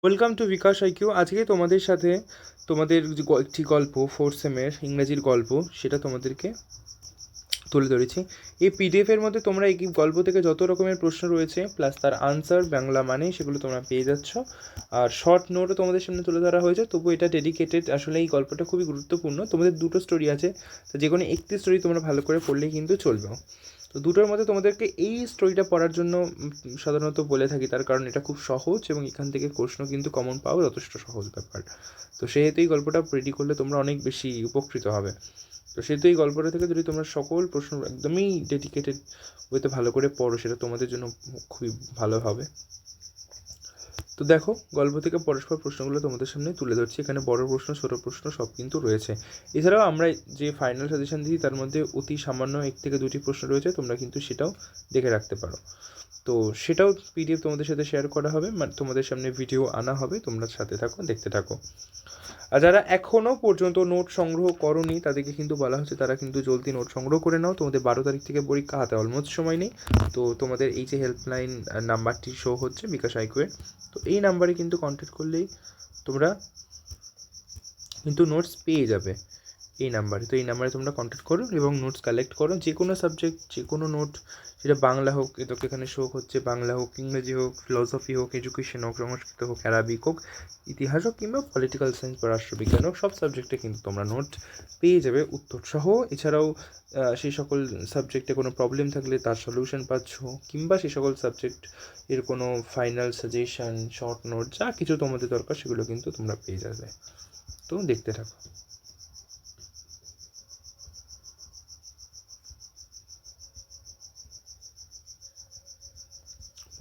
Welcome to bKash IQ. আজকে তোমাদের সাথে তোমাদের যে একটি গল্প ফোর্থ সেমের ইংরেজির গল্প সেটা তোমাদেরকে তুলে ধরেছি। এই পিডিএফের মধ্যে তোমরা এই গল্প থেকে যত রকমের প্রশ্ন রয়েছে প্লাস তার আনসার বাংলা মানে সেগুলো তোমরা পেয়ে যাচ্ছ। আর শর্ট নোটও তোমাদের সামনে তুলে ধরা হয়েছে, তবু এটা ডেডিকেটেড। আসলে এই গল্পটা খুবই গুরুত্বপূর্ণ। তোমাদের দুটো স্টোরি আছে, তো যে কোনো একটি স্টোরি তোমরা ভালো করে পড়লেই কিন্তু চলবে। তো দুটোর মধ্যে তোমাদেরকে এই স্টোরিটা পড়ার জন্য সাধারণত বলে থাকি, তার কারণ এটা খুব সহজ এবং এখান থেকে প্রশ্ন কিন্তু কমন পাওয়া যথেষ্ট সহজ ব্যাপার। তো সেহেতু এই গল্পটা রেডি করলে তোমরা অনেক বেশি উপকৃত হবে। তো সেহেতু এই গল্পটা থেকে যদি তোমরা সকল প্রশ্ন একদমই ডেডিকেটেড ওয়েতে ভালো করে পড়ো, সেটা তোমাদের জন্য খুবই ভালো হবে। তো দেখো, গল্প থেকে পরস্পর প্রশ্নগুলো তোমাদের সামনে তুলে ধরছি। এখানে বড় প্রশ্ন, ছোট প্রশ্ন সব কিন্তু রয়েছে। এছাড়াও আমরা যে ফাইনাল সাজেশন দিই তার মধ্যে অতি সামান্য 1 থেকে 2টি প্রশ্ন রয়েছে, তোমরা কিন্তু সেটাও দেখে রাখতে পারো। তো সেটাও পিডিএফ তোমাদের সাথে শেয়ার করা হবে, মানে তোমাদের সামনে ভিডিও আনা হবে। তোমরা সাথে থাকো, দেখতে থাকো। আর যারা এখনও পর্যন্ত নোট সংগ্রহ করোনি তাদেরকে কিন্তু বলা হচ্ছে তারা কিন্তু জলদি নোট সংগ্রহ করে নাও। তোমাদের 12 তারিখ থেকে পরীক্ষা, হাতে অলমোস্ট সময় নেই। তো তোমাদের এই যে হেল্পলাইন নাম্বারটি শো হচ্ছে বিকাশ আইকিউয়ের, তো এই নাম্বারে কিন্তু কন্ট্যাক্ট করলেই তোমরা কিন্তু নোটস পেয়ে যাবে এই নাম্বারে। তো এই নাম্বারে তোমরা কন্ট্যাক্ট করো এবং নোটস কালেক্ট করো। যে কোনো সাবজেক্ট, যে কোনো নোট, সেটা বাংলা হোক, এটাকে এখানে শো হচ্ছে বাংলা হোক, ইংরেজি হোক, ফিলসফি হোক, এডুকেশন হোক, সংস্কৃত হোক, অ্যারাবিক হোক, ইতিহাস হোক, কিংবা পলিটিক্যাল সায়েন্স বা রাষ্ট্রবিজ্ঞান হোক, সব সাবজেক্টে কিন্তু তোমরা নোট পেয়ে যাবে উত্তরসহ। এছাড়াও সেই সকল সাবজেক্টে কোনো প্রবলেম থাকলে তার সলিউশন পাচ্ছ, কিংবা সেই সকল সাবজেক্ট এর কোনো ফাইনাল সাজেশন, শর্ট নোট, যা কিছু তোমাদের দরকার সেগুলো কিন্তু তোমরা পেয়ে যাবে। তো দেখতে থাকো।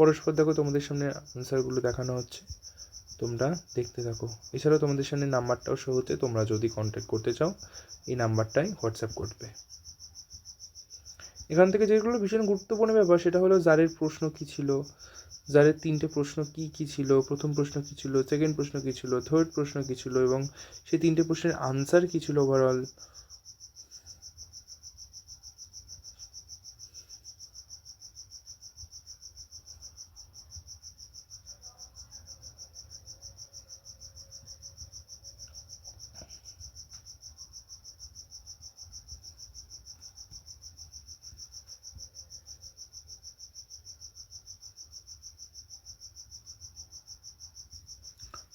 পরস্পর দেখো, তোমাদের সামনে আনসারগুলো দেখানো হচ্ছে, তোমরা দেখতে থাকো। এছাড়াও তোমাদের সামনে নাম্বারটাও শো হচ্ছে, তোমরা যদি কন্ট্যাক্ট করতে চাও এই নাম্বারটাই হোয়াটসঅ্যাপ করবে। এখান থেকে যেগুলো ভীষণ গুরুত্বপূর্ণ ব্যাপার সেটা হলো জারের প্রশ্ন কী ছিল, জারের 3টে প্রশ্ন কী কী ছিল, প্রথম প্রশ্ন কী ছিল, সেকেন্ড প্রশ্ন কী ছিল, থার্ড প্রশ্ন কী ছিল, এবং সেই 3টে প্রশ্নের আনসার কী ছিল ওভারঅল।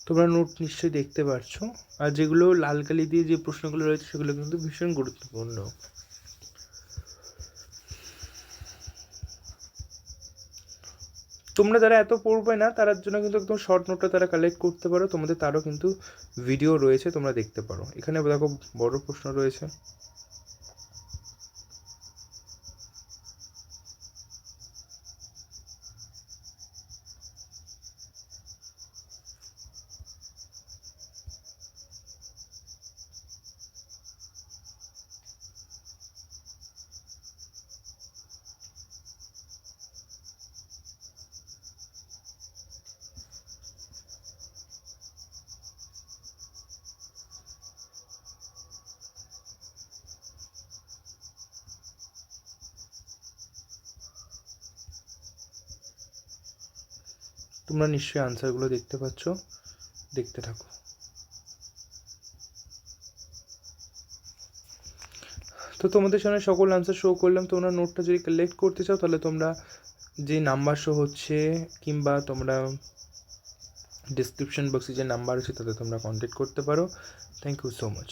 তোমরা নোট নিশ্চয়ই দেখতে পারছো। আর যেগুলো লাল কালি দিয়ে যে প্রশ্নগুলো রয়েছে সেগুলো কিন্তু ভীষণ গুরুত্বপূর্ণ। তোমরা যারা এত পড়বে না তার জন্য কিন্তু একদম শর্ট নোটটা তারা কালেক্ট করতে পারো, তোমাদের তারও কিন্তু ভিডিও রয়েছে, তোমরা দেখতে পারো। এখানে দেখো বড় প্রশ্ন রয়েছে। তোমরা নিশ্চয়ই আনসারগুলো দেখতে পাচ্ছ, দেখতে থাকো। তো তোমাদের সামনে সকল আনসার শো করলাম। তোমরা নোটটা যদি কালেক্ট করতে চাও তাহলে তোমরা যে নাম্বার শো হচ্ছে, কিংবা তোমরা ডিসক্রিপশন বক্সে যে নাম্বার আছে তাতে তোমরা কন্ট্যাক্ট করতে পারো। Thank you so much.